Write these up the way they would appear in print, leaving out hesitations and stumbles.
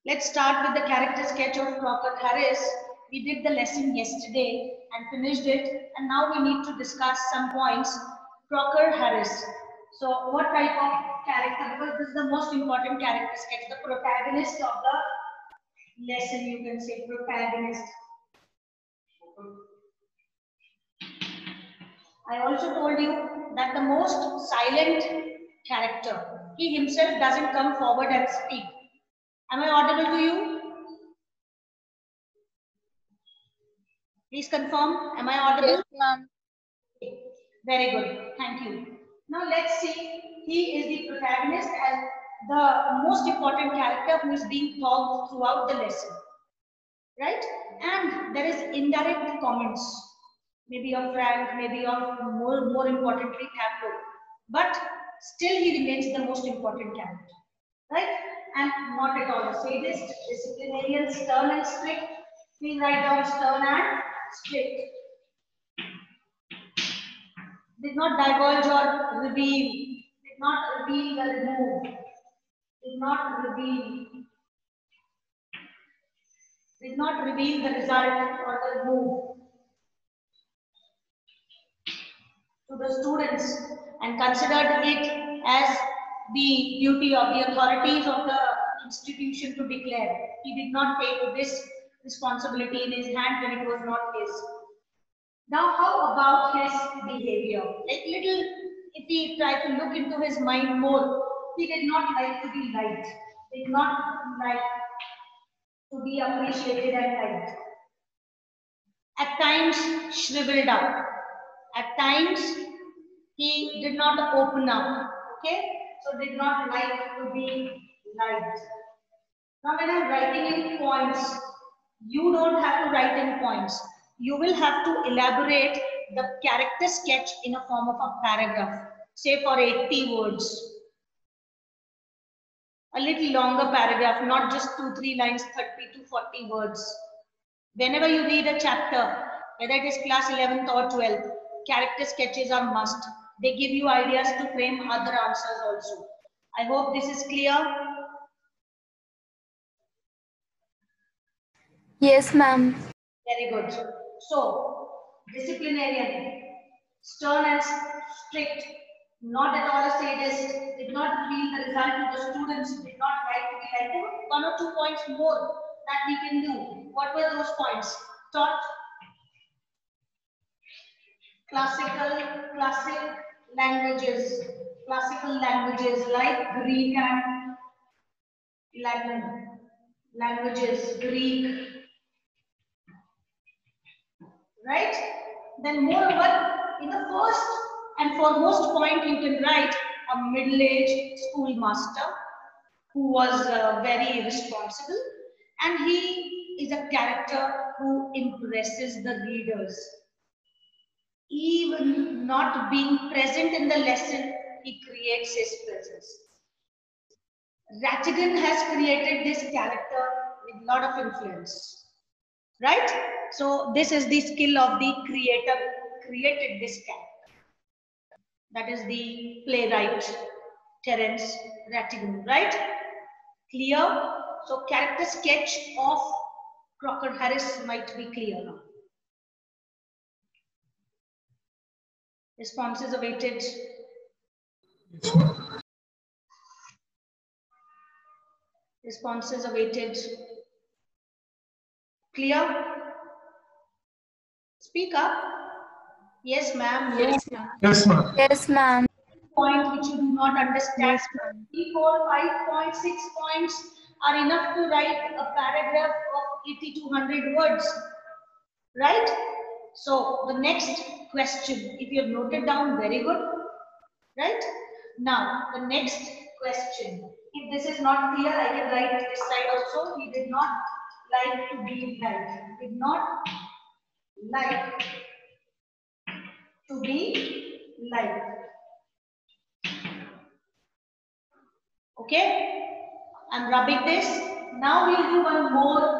Let's start with the character sketch of Crocker Harris. We did the lesson yesterday and finished it, and now we need to discuss some points. Crocker Harris. So, what type of character? Because this is the most important character sketch, the protagonist of the lesson, you can say protagonist. I also told you that the most silent character, he himself doesn't come forward and speak. Am I audible to you? Please confirm. Am I audible? Yes, ma'am. Very good. Thank you. Now let's see. He is the protagonist and the most important character who is being talked throughout the lesson. Right? And there is indirect comments. Maybe of Frank, maybe of more importantly Tableau. But still he remains the most important character. Right? And not at all a sadist, disciplinarian, stern and strict. Please write down stern and strict. Did not divulge or reveal, did not reveal the remove, did not reveal, did not reveal the result or the remove to the students and considered it as the duty of the authorities of the institution to declare. He did not take this responsibility in his hand when it was not his. Now, how about his behavior? Like little, if we try to look into his mind more, he did not like to be liked, did not like to be appreciated and liked. At times, shriveled up. At times, he did not open up. Okay, so did not like to be liked. Now, when I'm writing in points, you don't have to write in points. You will have to elaborate the character sketch in a form of a paragraph, say for 80 words. A little longer paragraph, not just 2-3 lines, 30 to 40 words. Whenever you read a chapter, whether it is class 11th or 12th, character sketches are must. They give you ideas to frame other answers also. I hope this is clear. Yes, ma'am. Very good. So, disciplinarian, stern and strict, not at all a sadist, did not reveal the result to the students, did not like to be like. There were 1 or 2 points more that we can do. What were those points? Taught classic languages, like Greek and Latin languages, Greek, right? Then moreover, in the first and foremost point you can write a middle-aged schoolmaster who was very responsible, and he is a character who impresses the readers. Even not being present in the lesson, he creates his presence. Rattigan has created this character with a lot of influence, right? So this is the skill of the creator who created this character. That is the playwright Terence Rattigan, right? Clear? So character sketch of Crocker Harris might be clear now. Responses awaited. Responses awaited. Clear? Speak up. Yes, ma'am. Yes, ma'am. Yes, ma'am. Yes, ma'am. Point which you do not understand. Yes, ma'am. 3, 4, 5 points, 6 points are enough to write a paragraph of 80 to 100 words. Right? So the next question, if you have noted down, very good. Right? Now, the next question. If this is not clear, I can write this side also. He did not like to be liked. Did not like to be liked. Okay? I'm rubbing this. Now we'll do one more,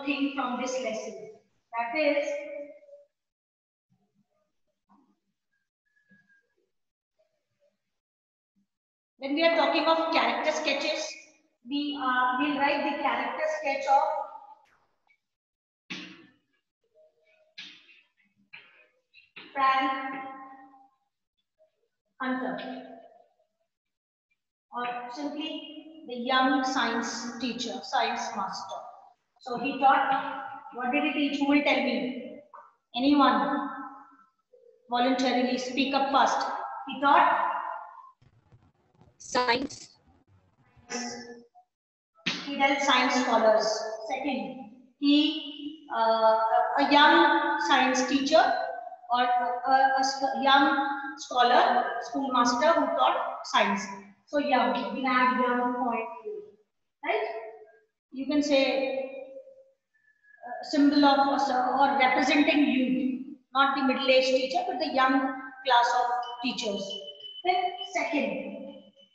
thing from this lesson. That is, when we are talking of character sketches, we'll write the character sketch of Frank Hunter, or simply the young science teacher, science master. So he taught, what did he teach? Who will tell me? Anyone? Voluntarily speak up first. He taught science. He dealt science scholars. Second, he a young science teacher or a young scholar, schoolmaster who taught science. So young, we have young point here, right? You can say symbol of or representing youth, not the middle-aged teacher, but the young class of teachers. Then second,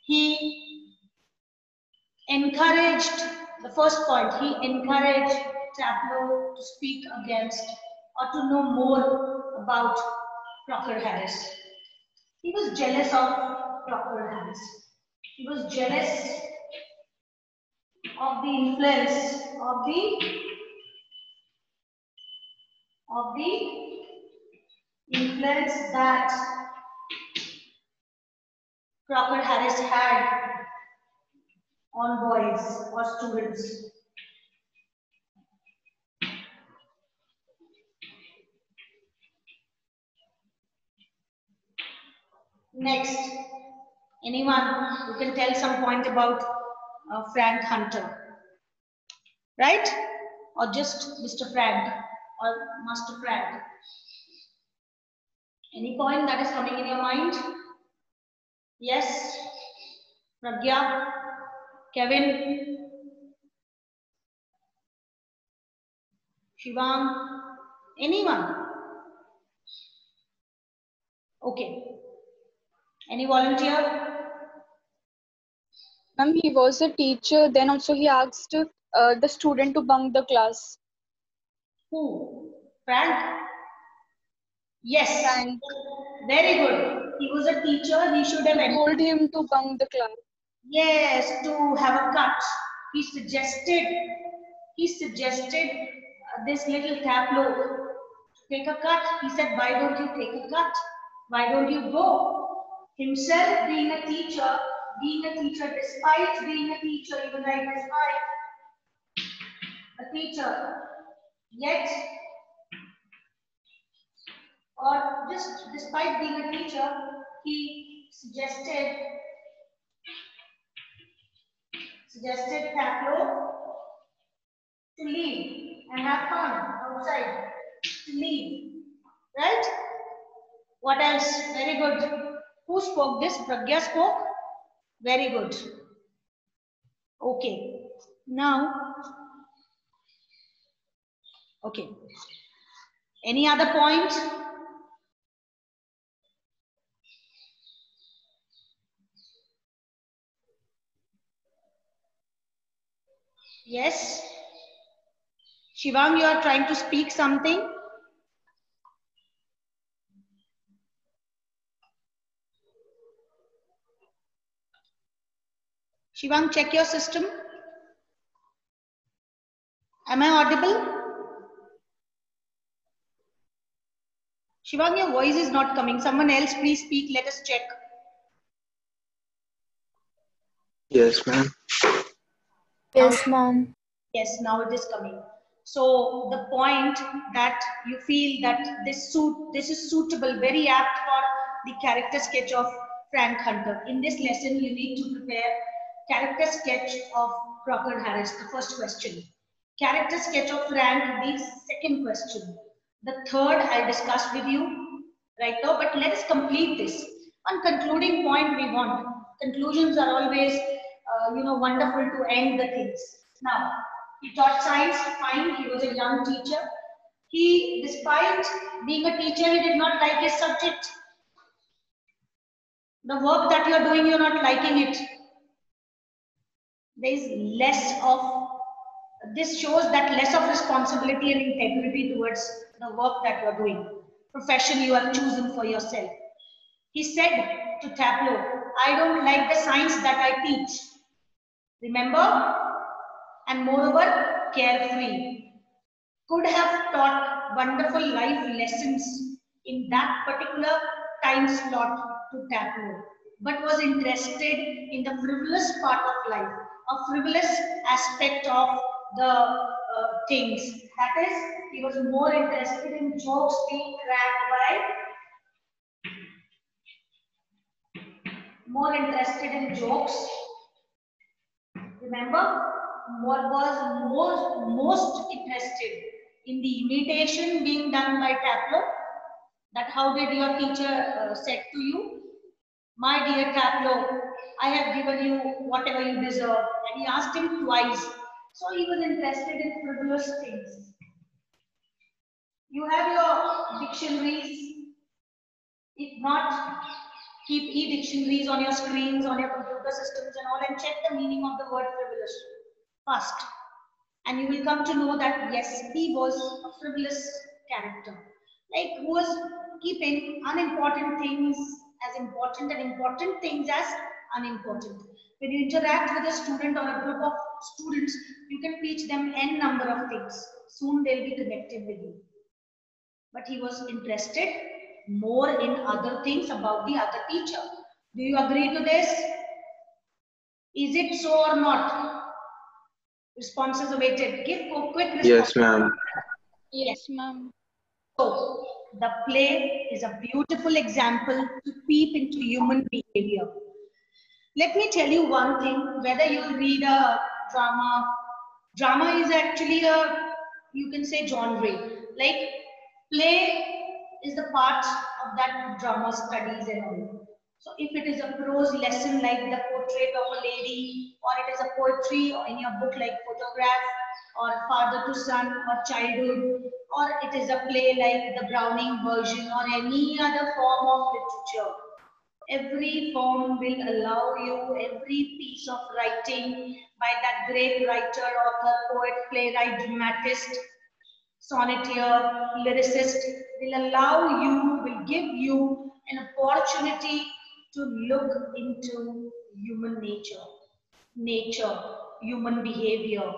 he encouraged, the first point, he encouraged Tableau to speak against or to know more about Proctor Harris. He was jealous of Proctor Harris. He was jealous of the influence that Proctor Harris had on boys or students. Next, anyone who can tell some point about Frank Hunter, right? Or just Mr. Frank or Master Frank? Any point that is coming in your mind? Yes, Pragya, Kevin, Shivang, anyone? Okay. Any volunteer? Ma'am, he was a teacher. Then also he asked the student to bunk the class. Who? Frank? Yes. Frank. Very good. He was a teacher. He should have Told him to bunk the class. Yes, to have a cut. He suggested this little Tableau to take a cut. He said, why don't you take a cut? Why don't you go? Himself being a teacher, despite being a teacher, even like despite a teacher, yet, or just despite being a teacher, he suggested Tableau to leave and have fun outside, to leave, right? What else? Very good. Who spoke this? Pragya spoke? Very good. Okay. Now, okay. Any other point? Yes. Shivang, you are trying to speak something? Shivang, check your system. Am I audible? Shivang, your voice is not coming. Someone else, please speak. Let us check. Yes, ma'am. Yes, ma'am. Yes, now it is coming. So the point that you feel that this is suitable, very apt for the character sketch of Frank Hunter. In this lesson, you need to prepare character sketch of Proctor Harris, the first question. Character sketch of Frank, the second question. The third I'll discuss with you right now, but let us complete this. One concluding point we want. Conclusions are always, wonderful to end the things. Now, he taught science, fine, he was a young teacher. He, despite being a teacher, he did not like his subject. The work that you're doing, you're not liking it. There is less of, this shows that less of responsibility and integrity towards the work that you're doing, profession you have chosen for yourself. He said to Tableau, I don't like the science that I teach. Remember? And moreover, carefree. Could have taught wonderful life lessons in that particular time slot to Tableau, but was interested in the frivolous part of life, a frivolous aspect of the things. That is, he was more interested in jokes being cracked Remember, what was most interested in the imitation being done by Tableau. That how did your teacher said to you, my dear Tableau, I have given you whatever you deserve. And he asked him twice. So he was interested in frivolous things. You have your dictionaries. If not, keep e-dictionaries on your screens, on your computer systems and all, and check the meaning of the word frivolous first. And you will come to know that yes, he was a frivolous character. Like, who was keeping unimportant things as important and important things as unimportant. When you interact with a student or a group of students, you can teach them n number of things. Soon they'll be connected with you. But he was interested more in other things about the other teacher. Do you agree to this? Is it so or not? Responses awaited. Give quick response. Yes, ma'am. Yes, ma'am. So, the play is a beautiful example to peep into human behavior. Let me tell you one thing, whether you read a drama is actually a, you can say, genre. Like, play is the part of that drama studies and all. So if it is a prose lesson like the portrait of a lady, or it is a poetry or in your book like photograph, or father to son, or childhood, or it is a play like the Browning version or any other form of literature. Every form will allow you, every piece of writing by that great writer, author, poet, playwright, dramatist, sonneteer, lyricist, will allow you, will give you an opportunity to look into human nature, human behavior,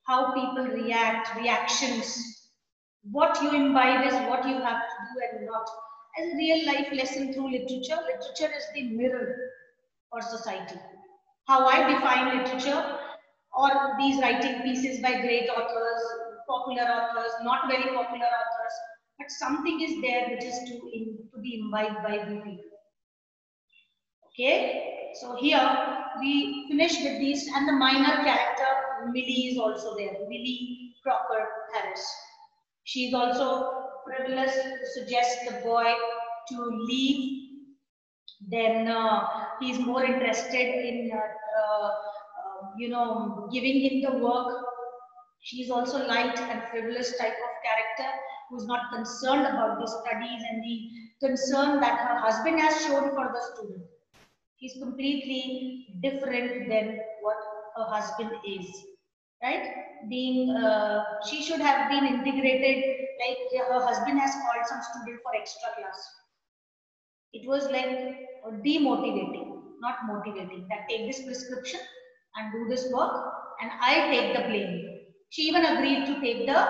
how people react, reactions, what you imbibe is what you have to do and not. As a real life lesson through literature, literature is the mirror for society. How I define literature, or these writing pieces by great authors, popular authors, not very popular authors, but something is there which is to be imbibed by the people. Okay, so here we finish with these, and the minor character Millie is also there. Millie Crocker Harris. She is also frivolous to suggest the boy to leave. Then he is more interested in giving him the work. She is also light and frivolous type of character who is not concerned about the studies and the concern that her husband has shown for the student. He's completely different than what her husband is, right? Being, she should have been integrated, like her husband has called some student for extra class. It was like demotivating, not motivating, that take this prescription and do this work and I take the blame. She even agreed to take the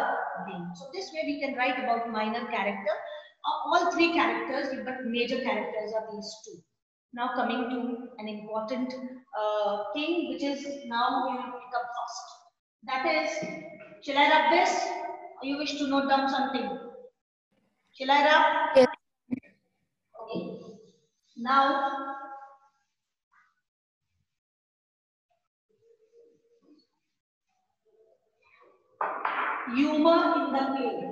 blame. So this way we can write about minor character. All three characters, but major characters are these two. Now coming to an important thing, which is now we will pick up first. That is, shall I wrap this? Or you wish to note down something? Shall I wrap? Yes. Okay. Now, humor in the play.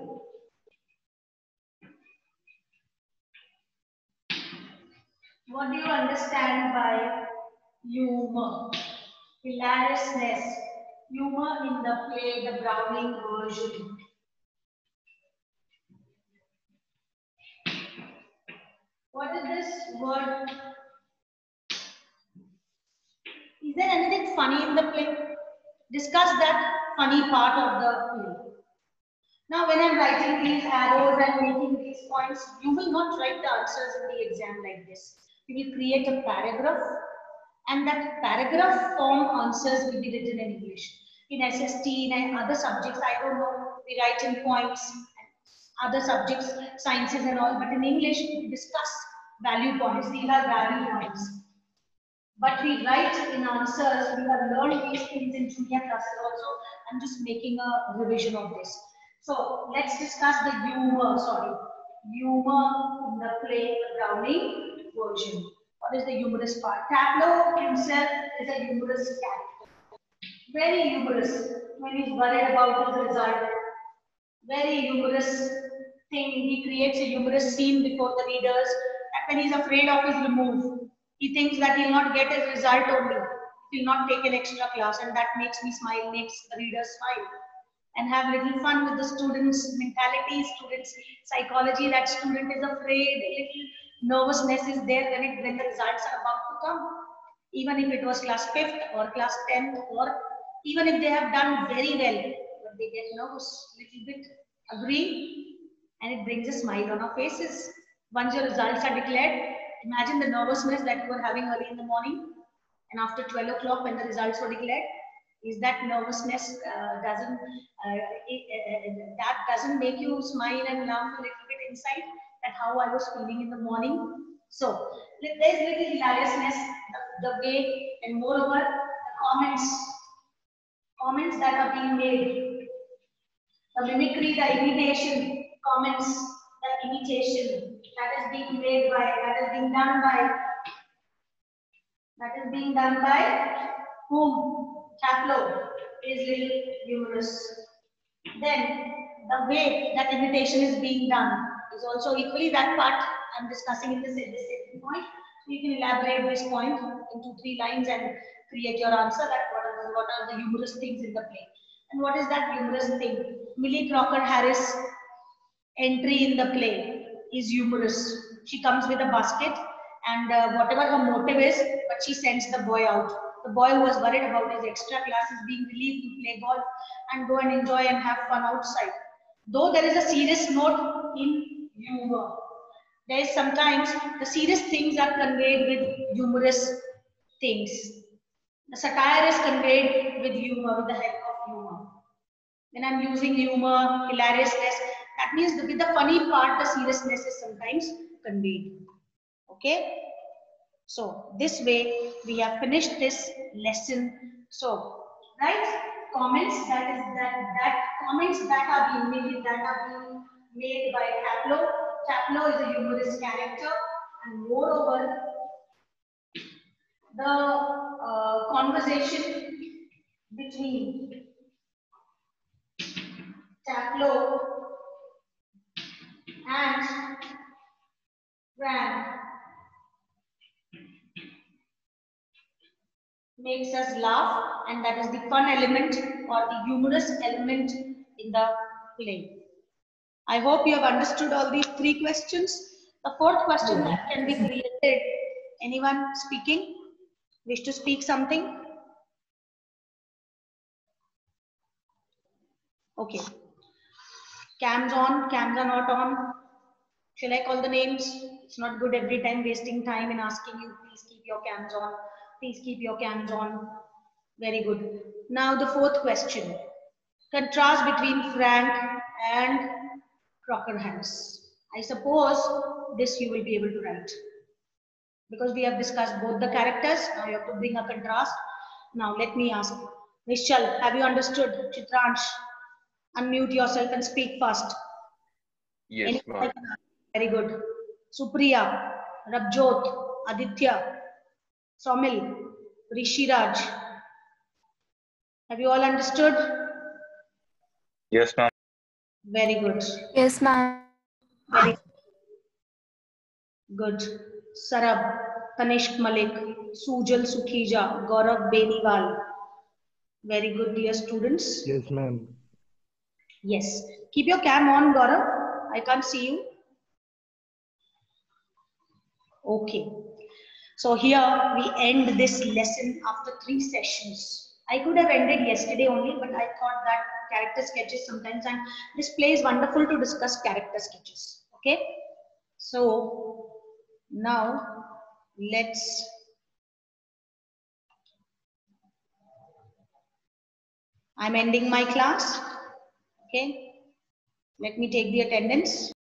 What do you understand by humor? Hilariousness. Humor in the play, the Browning version. What is this word? Is there anything funny in the play? Discuss that funny part of the play. Now, when I'm writing these arrows and making these points, you will not write the answers in the exam like this. You will create a paragraph and that paragraph form answers will be written in English. In SST, in other subjects, I don't know, we write in points, other subjects, sciences and all, but in English, we discuss value points. These are value points. But we write in answers, we have learned these things in junior classes also. I'm just making a revision of this. So let's discuss the humor in the play, the Browning version. What is the humorous part? Tableau himself is a humorous character. Very humorous when he's worried about his result. Very humorous thing. He creates a humorous scene before the readers. And when he's afraid of his remove, he thinks that he'll not get his result only. He'll not take an extra class, and that makes me smile, makes the readers smile. And have little fun with the students' mentality, students' psychology. That student is afraid, a little nervousness is there when the results are about to come. Even if it was class 5th or class 10th, or even if they have done very well, but they get nervous, little bit. Agree? And it brings a smile on our faces. Once your results are declared, imagine the nervousness that you were having early in the morning, and after 12 o'clock when the results were declared, is that nervousness that doesn't make you smile and laugh a little bit inside, that how I was feeling in the morning. So there's little hilariousness, the way, and moreover the comments that are being made, the mimicry, the imitation, comments, the imitation that is being made by, that is being done by whom? Tableau is little humorous. Then the way that imitation is being done is also equally, that part I'm discussing in this second point. So you can elaborate this point into 3 lines and create your answer, that what are the humorous things in the play. And what is that humorous thing? Millie Crocker Harris entry in the play is humorous. She comes with a basket, and whatever her motive is, but she sends the boy out. The boy who was worried about his extra class is being relieved to play golf and go and enjoy and have fun outside. Though there is a serious note in humor, there is sometimes the serious things are conveyed with humorous things. The satire is conveyed with humor, with the help of humor. When I'm using humor, hilariousness, that means with the funny part, the seriousness is sometimes conveyed. Okay? So this way we have finished this lesson. So, right? Comments comments that are being made by Tableau. Tableau is a humorous character, and moreover, the conversation between Tableau and Frank makes us laugh, and that is the fun element or the humorous element in the play. I hope you have understood all these 3 questions. The 4th question that can be created. Anyone speaking? Wish to speak something? Okay. Cams on, cams are not on. Shall I call the names? It's not good every time wasting time in asking you, please keep your cams on. Please keep your cams on. Very good. Now the 4th question. Contrast between Frank and Crocker Harris. I suppose this you will be able to write. Because we have discussed both the characters, now you have to bring a contrast. Now let me ask. Nishchal, have you understood? Chitransh, unmute yourself and speak fast. Yes, ma'am. Very good. Supriya, Rabjot, Aditya, Somil, Rishiraj. Have you all understood? Yes, ma'am. Very good. Yes, ma'am. Very good. Sarab, Kanishk Malik, Sujal Sukhija, Gaurav Beniwal. Very good, dear students. Yes, ma'am. Yes. Keep your cam on, Gaurav. I can't see you. Okay. So here we end this lesson after 3 sessions. I could have ended yesterday only, but I thought that character sketches sometimes, and this play is wonderful to discuss character sketches. Okay. So now let's I'm ending my class. Okay. Let me take the attendance.